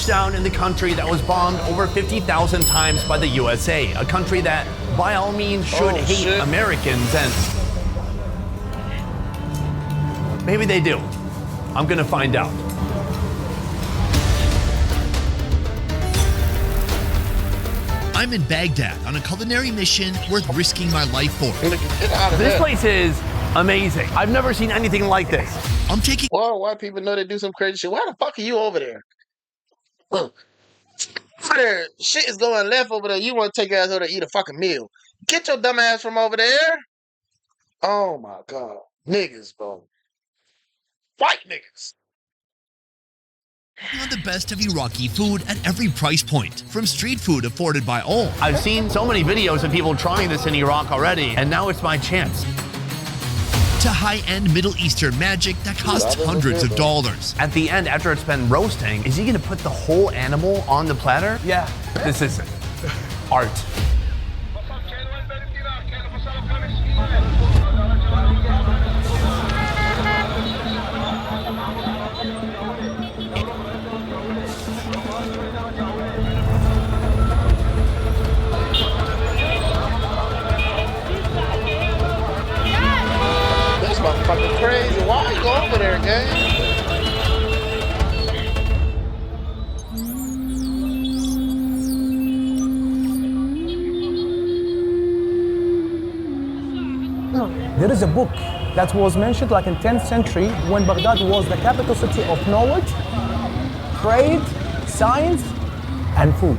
touchdown in the country that was bombed over 50,000 times by the USA, a country that by all means should hate Americans, and maybe they do. I'm gonna find out. I'm in Baghdad on a culinary mission worth risking my life for. This place is amazing. I've never seen anything like this. I'm taking... Well, white people know they do some crazy shit. Why the fuck are you over there? Over there, shit is going left over there. You want to take your ass over there and eat a fucking meal. Get your dumb ass from over there. Oh my God. Niggas, bro. White niggas. on the best of Iraqi food at every price point, from street food afforded by all. I've seen so many videos of people trying this in Iraq already, and now it's my chance. To high-end Middle Eastern magic that costs hundreds of dollars. At the end, after it's been roasting, is he gonna put the whole animal on the platter? Yeah. This is art. Fucking crazy. Why are you over there, gang? There is a book that was mentioned like in 10th century when Baghdad was the capital city of knowledge, trade, science, and food.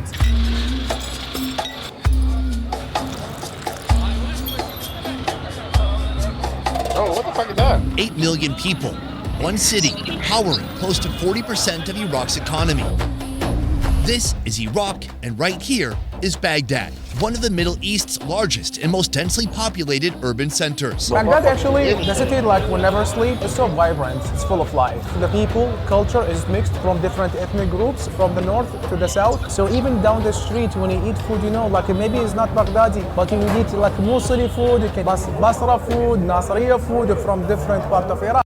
Oh, what the fuck is that? 8 million people, one city, powering close to 40% of Iraq's economy. This is Iraq, and right here is Baghdad, one of the Middle East's largest and most densely populated urban centers. Baghdad actually, the city like will never sleep. It's so vibrant, it's full of life. The people, culture is mixed from different ethnic groups, from the north to the south. So even down the street when you eat food, you know, like maybe it's not Baghdadi, but you eat like Muslim food, you can Basra food, Nasriya food from different parts of Iraq.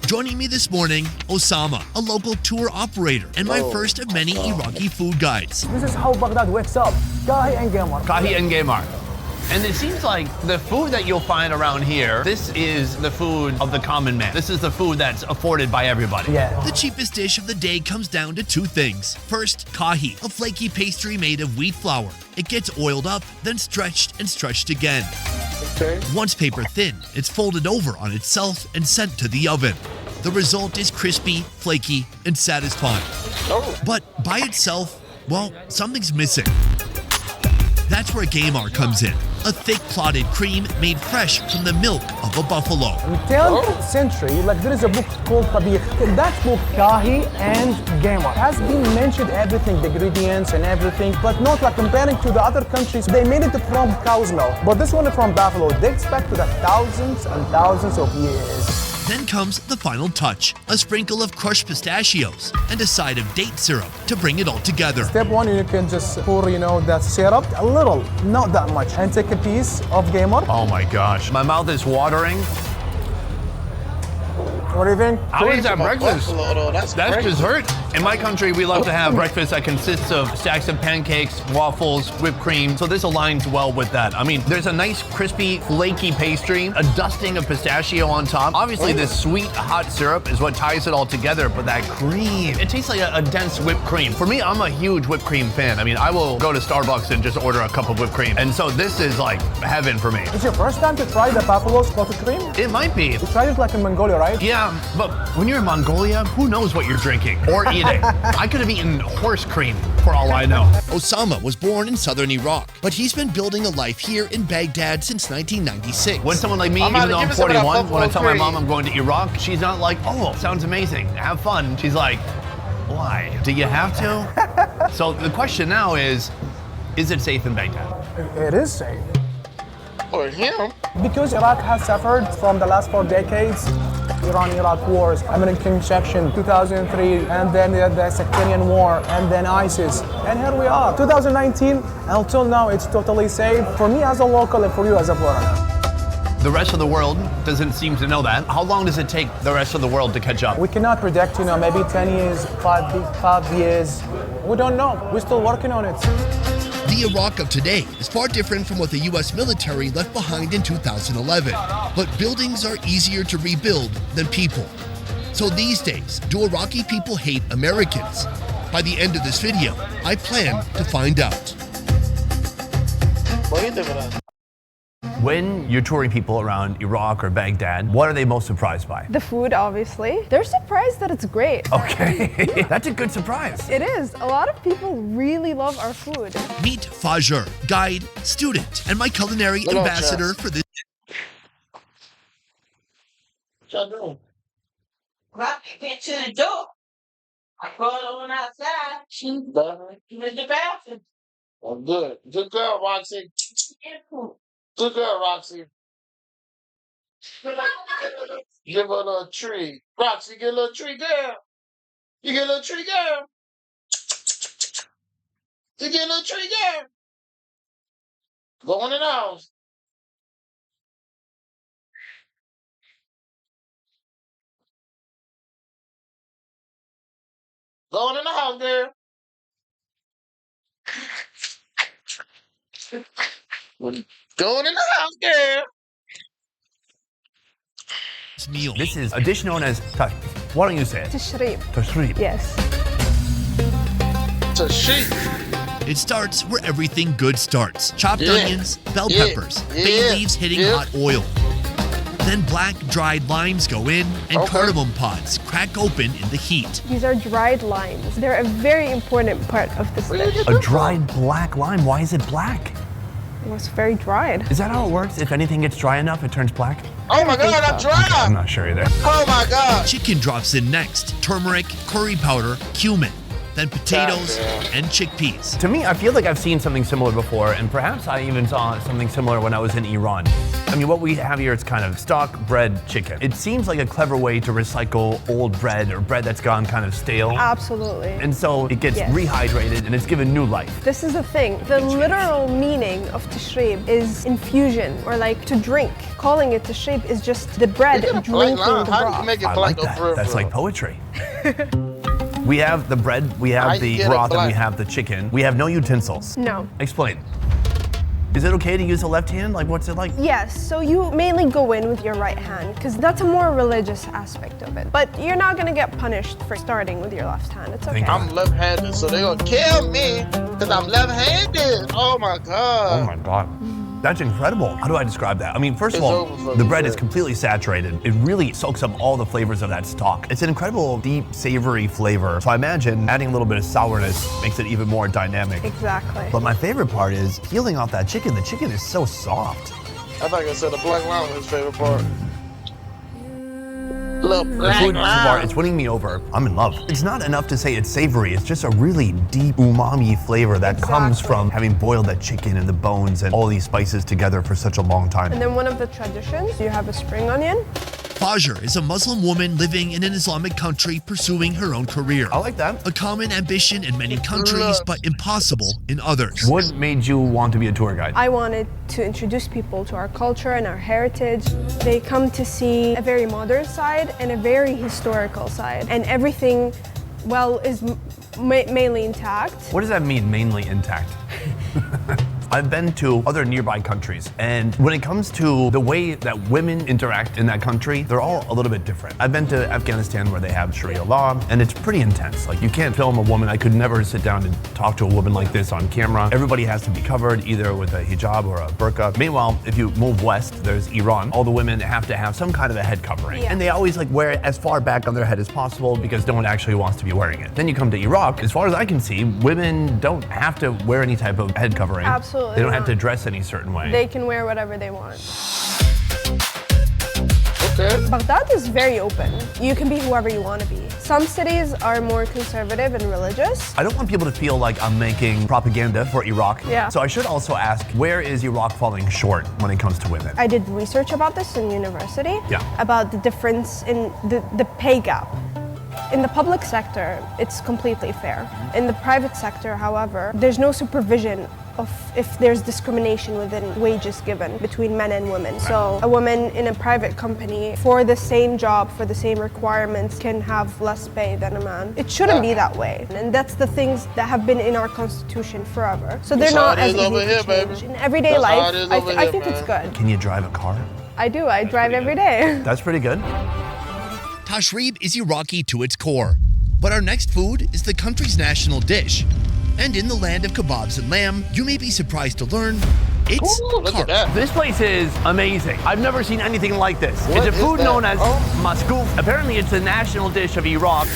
Joining me this morning, Osama, a local tour operator, and my first of many Iraqi food guides. This is how Baghdad wakes up. Kahi and Gamar. Kahi and Gamar. And it seems like the food that you'll find around here, this is the food of the common man. This is the food that's afforded by everybody. Yeah. The cheapest dish of the day comes down to two things. First, kahi, a flaky pastry made of wheat flour. It gets oiled up, then stretched and stretched again. Okay. Once paper thin, it's folded over on itself and sent to the oven. The result is crispy, flaky, and satisfying. Oh. But by itself, well, something's missing. That's where Gamar comes in, a thick clotted cream made fresh from the milk of a buffalo. In 10th century, like there is a book called Tabikh. That book, Kahi and Gamar, has been mentioned everything, the ingredients and everything, but not like comparing to the other countries. They made it from cow's milk, but this one is from buffalo. Dates back to the thousands and thousands of years. Then comes the final touch, a sprinkle of crushed pistachios and a side of date syrup to bring it all together. Step one, you can just pour, you know, that syrup, a little, not that much, and take a piece of Gamar. Oh my gosh, my mouth is watering. What do you think? How is that breakfast? That's dessert. In my country, we love to have breakfast that consists of stacks of pancakes, waffles, whipped cream. So this aligns well with that. I mean, there's a nice, crispy, flaky pastry, a dusting of pistachio on top. Obviously, this sweet, hot syrup is what ties it all together, but that cream, it tastes like a dense whipped cream. For me, I'm a huge whipped cream fan. I mean, I will go to Starbucks and just order a cup of whipped cream. And so this is like heaven for me. It's your first time to try the buffalo spotted cream? It might be. You tried it like in Mongolia, right? Yeah, but when you're in Mongolia, who knows what you're drinking or eating? I could have eaten horse cream for all I know. Osama was born in southern Iraq, but he's been building a life here in Baghdad since 1996. When someone like me, even though I'm 41, when I tell my mom I'm going to Iraq, she's not like, oh, sounds amazing, have fun. She's like, why? Do you have to? So the question now is it safe in Baghdad? It is safe. For him? Because Iraq has suffered from the last 4 decades, Iran-Iraq wars, American injection, 2003, and then the sectarian war, and then ISIS. And here we are, 2019, until now it's totally safe for me as a local and for you as a foreigner. The rest of the world doesn't seem to know that. How long does it take the rest of the world to catch up? We cannot predict, maybe 10 years, 5 years. We don't know. We're still working on it. The Iraq of today is far different from what the US military left behind in 2011. But buildings are easier to rebuild than people. So these days, do Iraqi people hate Americans? By the end of this video, I plan to find out. What do you think of that? When you're touring people around Iraq or Baghdad, what are they most surprised by? The food, obviously. They're surprised that it's great. Okay, that's a good surprise. It is. A lot of people really love our food. Meet Fajr, guide, student, and my culinary Hello, ambassador Chef. for this. What y'all doing? Rock, get to the door. I called on outside. She Done. was the bathroom. Oh, good. Good girl, Roxy. Good girl, Roxy. Give her a little tree. Roxy, get a little tree, girl. You get a little tree, girl. You get a little tree, girl. Go in the house. Go in the house, girl. Go in the house, girl. Meal. This is a dish known as why don't you say it? Tashrib. Tashrib. Yes. It's a sheep. It starts where everything good starts. Chopped Yeah. onions, bell Yeah. peppers, Yeah. bay leaves hitting Yeah. hot oil. Then black dried limes go in and Okay. cardamom pods crack open in the heat. These are dried limes. They're a very important part of this Where you dish. get A dried black lime. Why is it black? It was very dried. Is that how it works? If anything gets dry enough, it turns black? Oh my God, I'm I'm dry. not sure either. Oh my God. Chicken drops in next. Turmeric, curry powder, cumin. Then potatoes Goddamn. and chickpeas. To me, I feel like I've seen something similar before, and perhaps I even saw something similar when I was in Iran. I mean, what we have here is kind of stock bread chicken. It seems like a clever way to recycle old bread or bread that's gone kind of stale. Absolutely. And so it gets Yes. rehydrated and it's given new life. This is the thing. The literal meaning of tashrib is infusion, or like to drink. Calling it tashrib is just the bread You get a drinking black line. the How do you broth. make it I black like that. for real, That's for like real? poetry. We have the bread, we How have you the get it broth, and we black? have the chicken. We have no utensils. No. Explain. Is it okay to use the left hand? Like, what's it like? Yes, so you mainly go in with your right hand because that's a more religious aspect of it. But you're not gonna get punished for starting with your left hand. It's okay. Thank you. I'm left-handed, so they're gonna kill me because I'm left-handed. Oh my God. Oh my God. That's incredible. How do I describe that? I mean, first of It's all, over for the me, bread is bread. completely saturated. It really soaks up all the flavors of that stock. It's an incredible, deep, savory flavor. So I imagine adding a little bit of sourness makes it even more dynamic. Exactly. But my favorite part is peeling off that chicken. The chicken is so soft. I think I said the black line was his favorite part. Little The black food so far, line. it's winning me over. I'm in love. It's not enough to say it's savory. It's just a really deep umami flavor that comes Exactly. from having boiled that chicken and the bones and all these spices together for such a long time. And then one of the traditions, you have a spring onion. Fajr is a Muslim woman living in an Islamic country pursuing her own career. I like that. A common ambition in many countries, but impossible in others. What made you want to be a tour guide? I wanted to introduce people to our culture and our heritage. They come to see a very modern side and a very historical side. And everything, well, is mainly intact. What does that mean, mainly intact? I've been to other nearby countries, and when it comes to the way that women interact in that country, they're all a little bit different. I've been to Afghanistan where they have Sharia law, and it's pretty intense. Like, you can't film a woman. I could never sit down and talk to a woman like this on camera. Everybody has to be covered either with a hijab or a burqa. Meanwhile, if you move west, there's Iran. All the women have to have some kind of a head covering, Yeah. and they always like wear it as far back on their head as possible because no one actually wants to be wearing it. Then you come to Iraq. As far as I can see, women don't have to wear any type of head covering. Absolutely They don't have to not. dress any certain way. They can wear whatever they want. Okay. Baghdad is very open. You can be whoever you want to be. Some cities are more conservative and religious. I don't want people to feel like I'm making propaganda for Iraq. Yeah. So I should also ask, where is Iraq falling short when it comes to women? I did research about this in university, Yeah. about the difference in the pay gap. In the public sector, it's completely fair. In the private sector, however, there's no supervision of if there's discrimination within wages given between men and women. So a woman in a private company for the same job, for the same requirements, can have less pay than a man. It shouldn't be that way. And that's the things that have been in our constitution forever. So they're not as easy to change. In everyday life, I think it's good. Can you drive a car? I do, I drive every day. That's pretty good. Tashrib is Iraqi to its core, but our next food is the country's national dish. And in the land of kebabs and lamb, you may be surprised to learn it's Look at carp. that. This place is amazing. I've never seen anything like this. What It's a is food that? known as Oh. maskouf. Apparently, it's the national dish of Iraq.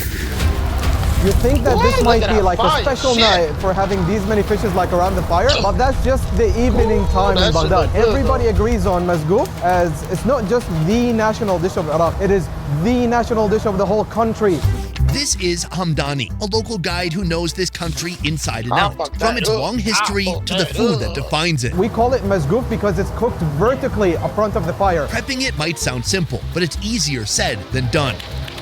You think that this Look might at be that like a fire. special Shit. night for having these many fishes like around the fire, but that's just the evening time that in shit Baghdad. look good, Everybody agrees on masgouf as it's not just the national dish of Iraq, it is the national dish of the whole country. This is Hamdani, a local guide who knows this country inside and Ah, out, fuck from that. its long history Ah, fuck to the that. food that defines it. We call it masgouf because it's cooked vertically up front of the fire. Prepping it might sound simple, but it's easier said than done.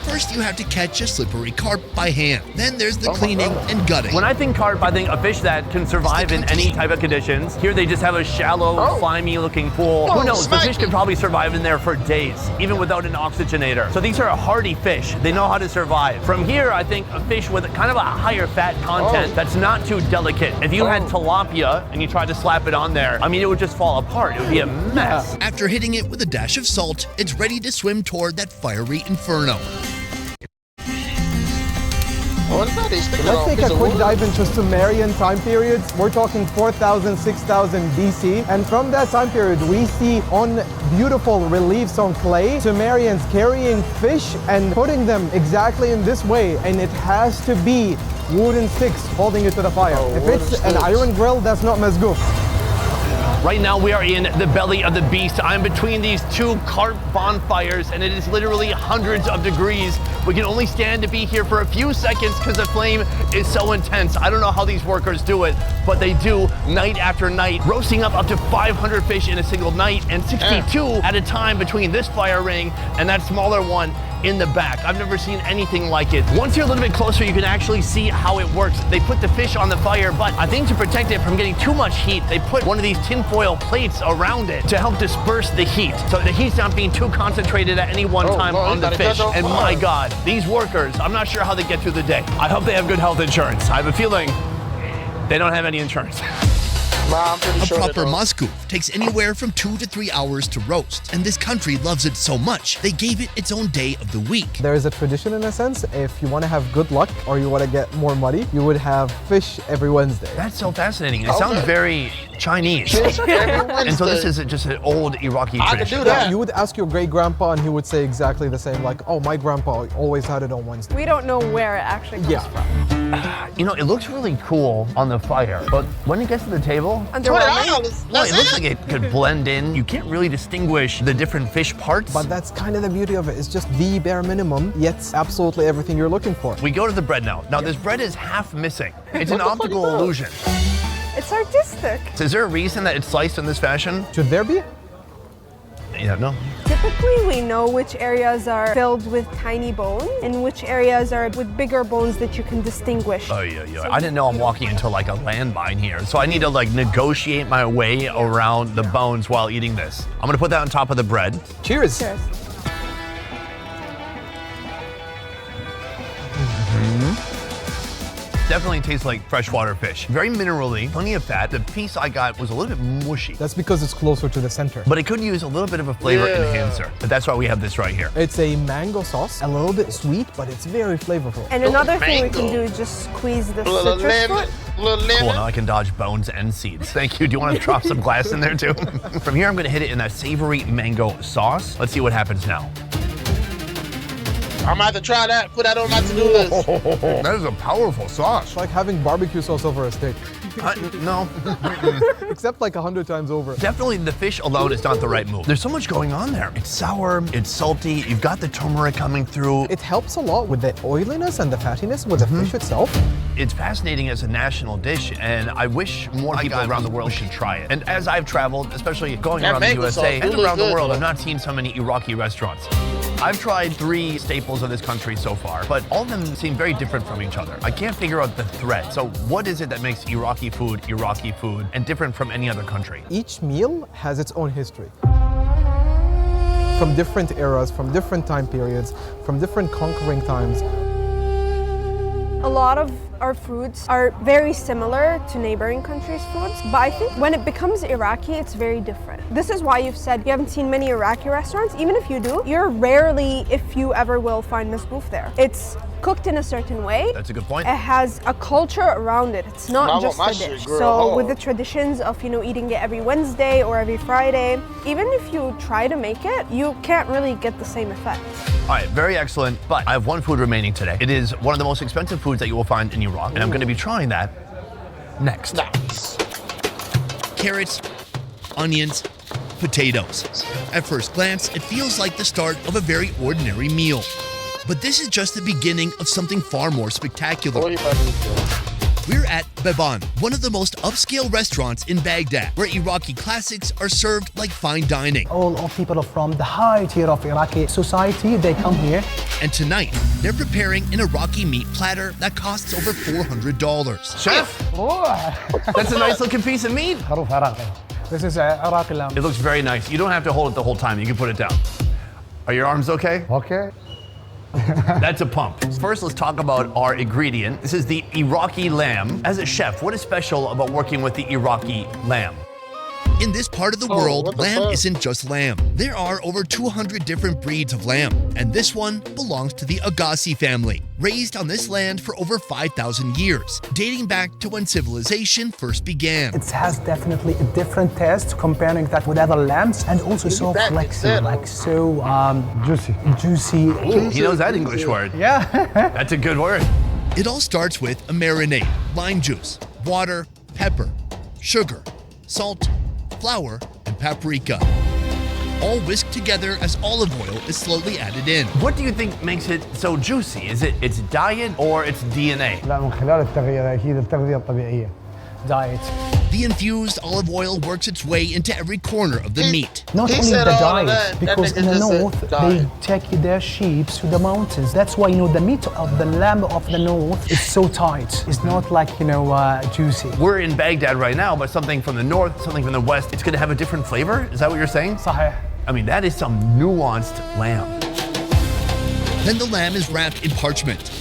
First, you have to catch a slippery carp by hand. Then there's the cleaning and gutting. When I think carp, I think a fish that can survive in any type of conditions. Here they just have a shallow, slimy looking pool. Who knows, the fish can probably survive in there for days, even without an oxygenator. So these are a hardy fish. They know how to survive. From here, I think a fish with kind of a higher fat content that's not too delicate. If you had tilapia and you tried to slap it on there, I mean, it would just fall apart. It would be a mess. After hitting it with a dash of salt, it's ready to swim toward that fiery inferno. What is that? He's sticking Let's on a take piece a of quick wood. dive into Sumerian time periods. We're talking 4,000, 6,000 BC. And from that time period, we see on beautiful reliefs on clay, Sumerians carrying fish and putting them exactly in this way. And it has to be wooden sticks holding it to the fire. If wooden it's an sticks. iron grill, that's not masgouf. Right now we are in the belly of the beast. I'm between these two carp bonfires and it is literally hundreds of degrees. We can only stand to be here for a few seconds because the flame is so intense. I don't know how these workers do it, but they do night after night, roasting up to 500 fish in a single night and 62 at a time between this fire ring and that smaller one in the back. I've never seen anything like it. Once you're a little bit closer, you can actually see how it works. They put the fish on the fire, but I think to protect it from getting too much heat, they put one of these tinfoil plates around it to help disperse the heat. So the heat's not being too concentrated at any one time Lord, on you the gotta fish. catch on And fire. my God, these workers, I'm not sure how they get through the day. I hope they have good health insurance. I have a feeling they don't have any insurance. Nah, I'm pretty A sure they proper don't. maskouf takes anywhere from 2 to 3 hours to roast, and this country loves it so much, they gave it its own day of the week. There is a tradition in a sense. If you want to have good luck or you want to get more money, you would have fish every Wednesday. That's so fascinating. It sounds very Chinese. Every And so this Wednesday. is just an old Iraqi I could tradition. do that. You would ask your great grandpa and he would say exactly the same, like, oh, my grandpa always had it on Wednesday. We don't know where it actually comes Yeah. from. You know, it looks really cool on the fire, but when it gets to the table, Underwhelming. $20. well, That's it looks like it could blend in. You can't really distinguish the different fish parts. But that's kind of the beauty of it. It's just the bare minimum, yet absolutely everything you're looking for. We go to the bread now. Now, this bread is half missing. It's an What the fuck optical is that? illusion. It's artistic. Is there a reason that it's sliced in this fashion? Should there be? Yeah, no. Typically, we know which areas are filled with tiny bones and which areas are with bigger bones that you can distinguish. Oh, yeah, yeah. I didn't know I'm walking into like a landmine here. So I need to like negotiate my way around the bones while eating this. I'm gonna put that on top of the bread. Cheers. Cheers. Definitely tastes like freshwater fish. Very minerally, plenty of fat. The piece I got was a little bit mushy, That's because it's closer to the center. but it could use a little bit of a flavor Yeah. enhancer. But that's why we have this right here. It's a mango sauce, a little bit sweet, but it's very flavorful. And another thing we can mango. do is just squeeze the A little citrus lemon. fruit. A little Cool, lemon. now I can dodge bones and seeds. Thank you. Do you want to drop some glass in there too? From here, I'm gonna hit it in that savory mango sauce. Let's see what happens now. I'm about to try that. Put that on my to-do list. That is a powerful sauce. It's like having barbecue sauce over a steak, No, except like 100 times over. definitely the fish alone is not the right move. There's so much going on there. It's sour, it's salty, you've got the turmeric coming through. It helps a lot with the oiliness and the fattiness with the fish itself. It's fascinating as a national dish, and I wish more people around the world should try it. And as I've traveled, especially going That around the mango USA sauce do and look around the good, world, though. I've not seen so many Iraqi restaurants. I've tried 3 staples of this country so far, but all of them seem very different from each other. I can't figure out the thread. So what is it that makes Iraqi food and different from any other country? Each meal has its own history. From different eras, from different time periods, from different conquering times. A lot of our foods are very similar to neighboring countries' foods, but I think when it becomes Iraqi, it's very different. This is why you've said you haven't seen many Iraqi restaurants. Even if you do, you're rarely, if you ever will, find masbouf there. It's cooked in a certain way. That's a good point. It has a culture around it. It's not just a dish. So with the traditions of, eating it every Wednesday or every Friday, even if you try to make it, you can't really get the same effect. All right, very excellent, but I have one food remaining today. It is one of the most expensive foods that you will find in Iraq, and I'm going to be trying that next. Nice. Carrots, onions, potatoes. At first glance, it feels like the start of a very ordinary meal. But this is just the beginning of something far more spectacular. What are you about to do? We're at Beban, one of the most upscale restaurants in Baghdad, where Iraqi classics are served like fine dining. All of people from the high tier of Iraqi society, they come here. And tonight, they're preparing an Iraqi meat platter that costs over $400. Chef, that's a nice looking piece of meat. This is Iraqi lamb. It looks very nice. You don't have to hold it the whole time. You can put it down. Are your arms okay? Okay. That's a pump. First, let's talk about our ingredient. This is the Iraqi lamb. As a chef, what is special about working with the Iraqi lamb? In this part of the world, lamb isn't just lamb. There are over 200 different breeds of lamb, and this one belongs to the Agassi family, raised on this land for over 5,000 years, dating back to when civilization first began. It has definitely a different taste comparing that with other lambs, and also so flexible, like so juicy. He knows that English word. Yeah. That's a good word. It all starts with a marinade, lime juice, water, pepper, sugar, salt, flour, and paprika. All whisked together as olive oil is slowly added in. What do you think makes it so juicy? Is it its diet or its DNA? لا من خلال التغذية أكيد التغذية الطبيعية. Diet. The infused olive oil works its way into every corner of the meat. Not He only said the all of diet, that. because That in the nigga just said north, diet. they take their sheep to the mountains. That's why, the meat of the lamb of the north is so tight. It's not like, juicy. We're in Baghdad right now, but something from the north, something from the west, it's gonna have a different flavor? Is that what you're saying? صحيح. I mean, that is some nuanced lamb. Then the lamb is wrapped in parchment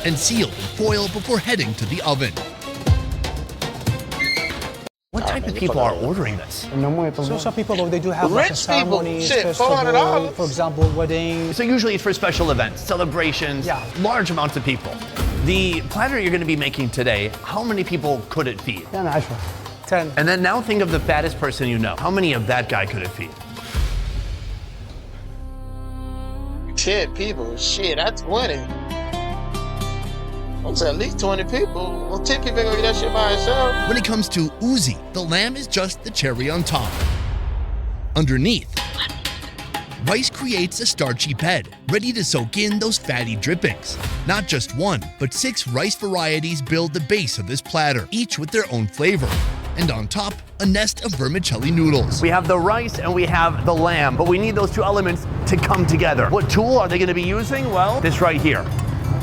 and sealed in foil before heading to the oven. What type of people are ordering this? So some people, they do have like a Rich people, ceremony, shit, festival, $400. for example, weddings. So usually it's for special events, celebrations, Yeah. large amounts of people. The platter you're gonna be making today, how many people could it feed? يعني 10. 10. And then now think of the fattest person you know. How many of that guy could it feed? 10 people. Shit, that's 20. That's at least 20 people. Well, 10 people ain't gonna get that shit by itself. When it comes to uzi, the lamb is just the cherry on top. Underneath, rice creates a starchy bed, ready to soak in those fatty drippings. Not just one, but 6 rice varieties build the base of this platter, each with their own flavor. And on top, a nest of vermicelli noodles. We have the rice and we have the lamb, but we need those 2 elements to come together. What tool are they gonna be using? Well, this right here,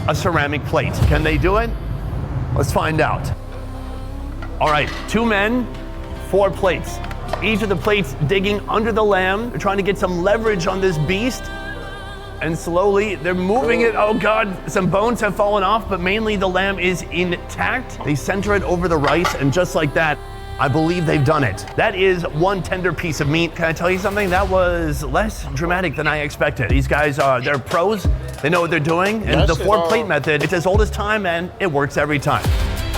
a ceramic plate. Can they do it? Let's find out. All right, 2 men, 4 plates. Each of the plates digging under the lamb. They're trying to get some leverage on this beast. And slowly they're moving it. Oh God, some bones have fallen off, but mainly the lamb is intact. They center it over the rice, and just like that, I believe they've done it. That is one tender piece of meat. Can I tell you something? That was less dramatic than I expected. These guys they're pros. They know what they're doing. And the 4-plate method, it's as old as time and it works every time.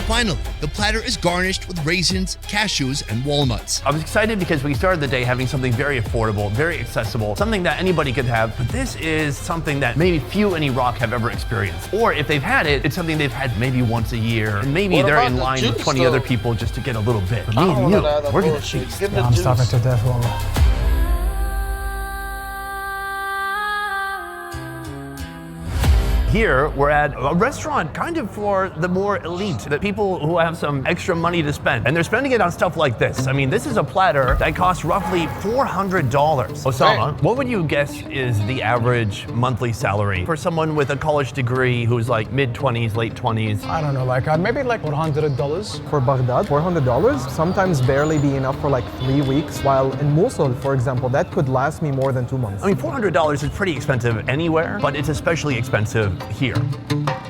Finally, the platter is garnished with raisins, cashews, and walnuts. I was excited because we started the day having something very affordable, very accessible, something that anybody could have, but this is something that maybe few in Iraq have ever experienced. Or if they've had it, it's something they've had maybe once a year, and maybe What they're about in the line with juice, 20 other though? people just to get a little bit. But me I don't and want you, that other we're gonna bullshit. feast. Give me Yeah, the I'm juice. starving to death, wallah. Here, we're at a restaurant kind of for the more elite, the people who have some extra money to spend. And they're spending it on stuff like this. I mean, this is a platter that costs roughly $400. Osama, what would you guess is the average monthly salary for someone with a college degree who's like mid-20s, late 20s? I don't know, like maybe like $400. For Baghdad, $400 sometimes barely be enough for like 3 weeks, while in Mosul, for example, that could last me more than 2 months. I mean, $400 is pretty expensive anywhere, but it's especially expensive here.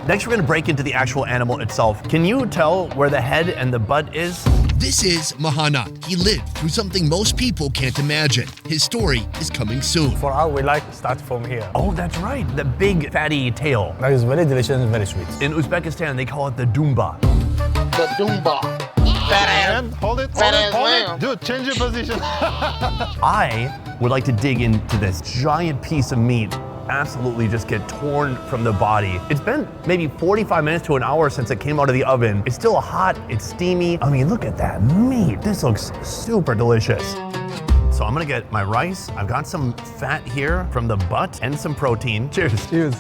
Next, we're gonna break into the actual animal itself. Can you tell where the head and the butt is? This is Mahanat. He lived through something most people can't imagine. His story is coming soon. For us, we like start from here. Oh, that's right, the big fatty tail. That is very delicious and very sweet. In Uzbekistan, they call it the dumba. The Doomba. Fat ass. Hold it, Fat ass lamb. Dude, change your position. I would like to dig into this giant piece of meat, absolutely just get torn from the body. It's been maybe 45 minutes to an hour since it came out of the oven. It's still hot, it's steamy. I mean, look at that meat. This looks super delicious. So I'm gonna get my rice. I've got some fat here from the butt and some protein. Cheers. Cheers.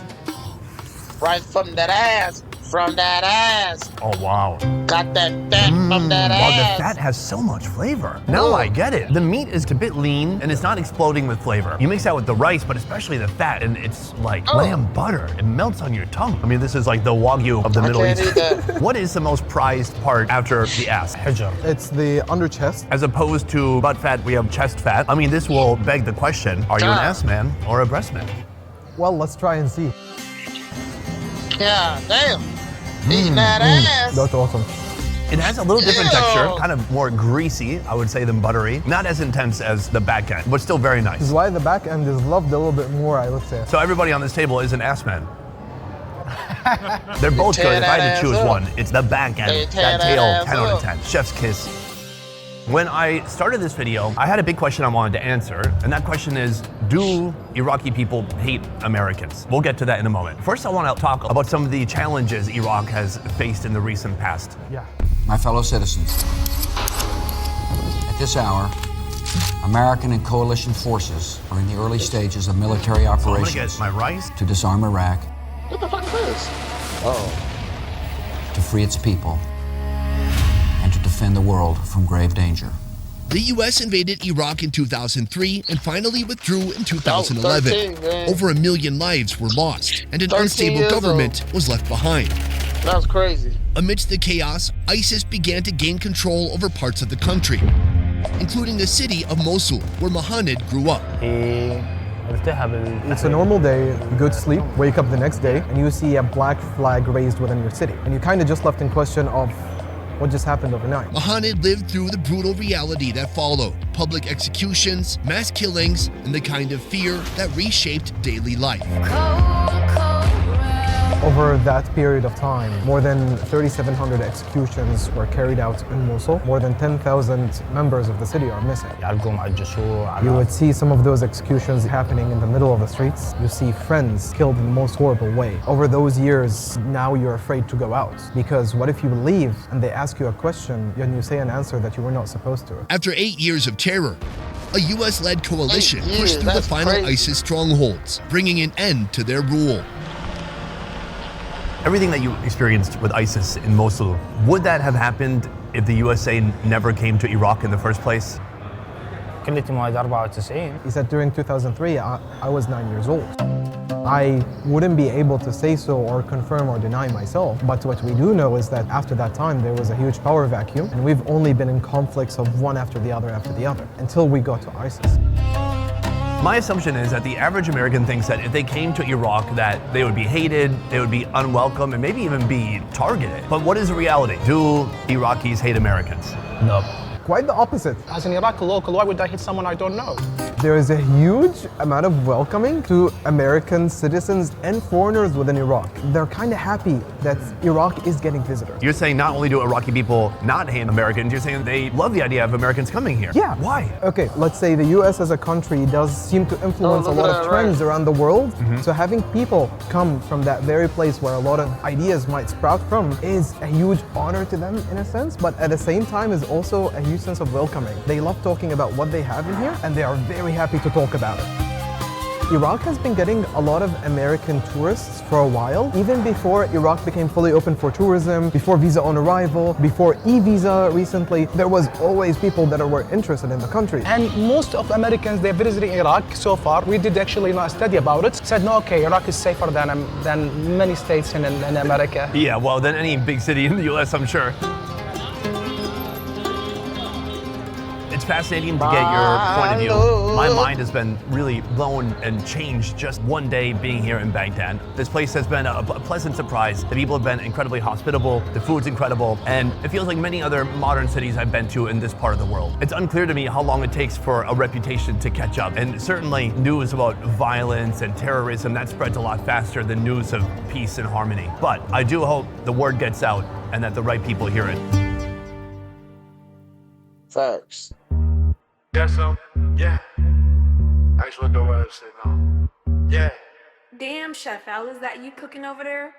Right from that ass. From that ass. Oh, wow. Got that fat from that Wow, ass. the fat has so much flavor. Now I get it. The meat is a bit lean and it's not exploding with flavor. You mix that with the rice, but especially the fat, and it's like lamb butter. It melts on your tongue. I mean, this is like the Wagyu of the Middle can't East. eat that. What is the most prized part after the ass? Hajar. It's the under chest. As opposed to butt fat, we have chest fat. I mean, this will beg the question, are you an Ah. ass man or a breast man? Well, let's try and see. Yeah, damn. Eating that ass. That's awesome. It has a little different Ew. texture, kind of more greasy, I would say, than buttery. Not as intense as the back end, but still very This is nice. why the back end is loved a little bit more, I would say. So everybody on this table is an ass man. They're both tear good. If I that had to ass choose up. one, it's the back They end. tear That that tail, ass 10 out of up. 10. Chef's kiss. When I started this video, I had a big question I wanted to answer, and that question is, do Iraqi people hate Americans? We'll get to that in a moment. First, I want to talk about some of the challenges Iraq has faced in the recent past. Yeah. My fellow citizens, at this hour, American and coalition forces are in the early stages of military So I'm gonna operations get my rice. to disarm Iraq, What the fuck is this? to free its people, and to defend the world from grave danger. The US invaded Iraq in 2003 and finally withdrew in 2011. 13, man. Over 1 million lives were lost, and an 13 unstable years government was left behind. That was crazy. Amidst the chaos, ISIS began to gain control over parts of the country, including the city of Mosul, where Mohammed grew up. It's a normal day, you go to sleep, wake up the next day, and you see a black flag raised within your city. And you kind of just left in question of what just happened overnight. Mohammed lived through the brutal reality that followed: public executions, mass killings, and the kind of fear that reshaped daily life. Over that period of time, more than 3,700 executions were carried out in Mosul. More than 10,000 members of the city are missing. You would see some of those executions happening in the middle of the streets. You see friends killed in the most horrible way. Over those years, now you're afraid to go out, because what if you leave and they ask you a question and you say an answer that you were not supposed to? After 8 years of terror, a US-led coalition 8 years, pushed through the that's final crazy. ISIS strongholds, bringing an end to their rule. Everything that you experienced with ISIS in Mosul, would that have happened if the USA never came to Iraq in the first place? He said during 2003, I was 9 years old. I wouldn't be able to say so or confirm or deny myself, but what we do know is that after that time there was a huge power vacuum, and we've only been in conflicts of one after the other until we got to ISIS. My assumption is that the average American thinks that if they came to Iraq that they would be hated, they would be unwelcome, and maybe even be targeted. But what is the reality? Do Iraqis hate Americans? No. Quite the opposite. As an Iraqi local, why would I hit someone I don't know? There is a huge amount of welcoming to American citizens and foreigners within Iraq. They're kind of happy that Iraq is getting visitors. You're saying not only do Iraqi people not hate Americans, you're saying they love the idea of Americans coming here. Yeah. Why? Okay, let's say the US as a country does seem to influence a look lot at of that, trends around the world. Mm-hmm. So having people come from that very place where a lot of ideas might sprout from is a huge honor to them in a sense, but at the same time is also a huge sense of welcoming. They love talking about what they have in here, and they are very happy to talk about it. Iraq has been getting a lot of American tourists for a while, even before Iraq became fully open for tourism, before visa on arrival, before e-visa recently. There was always people that were interested in the country. And most of Americans, they're visiting Iraq so far. We did actually a study about it. Said, no, okay, Iraq is safer than many states in America. Yeah, well, than any big city in the US, I'm sure. It's fascinating to get your point of view. My mind has been really blown and changed just one day being here in Baghdad. This place has been a pleasant surprise. The people have been incredibly hospitable, the food's incredible, and it feels like many other modern cities I've been to in this part of the world. It's unclear to me how long it takes for a reputation to catch up, and certainly news about violence and terrorism, that spreads a lot faster than news of peace and harmony. But I do hope the word gets out and that the right people hear it. Facts. Yeah, so, yeah. I just want to know what I said now. Yeah. Damn, Chef Al, is that you cooking over there?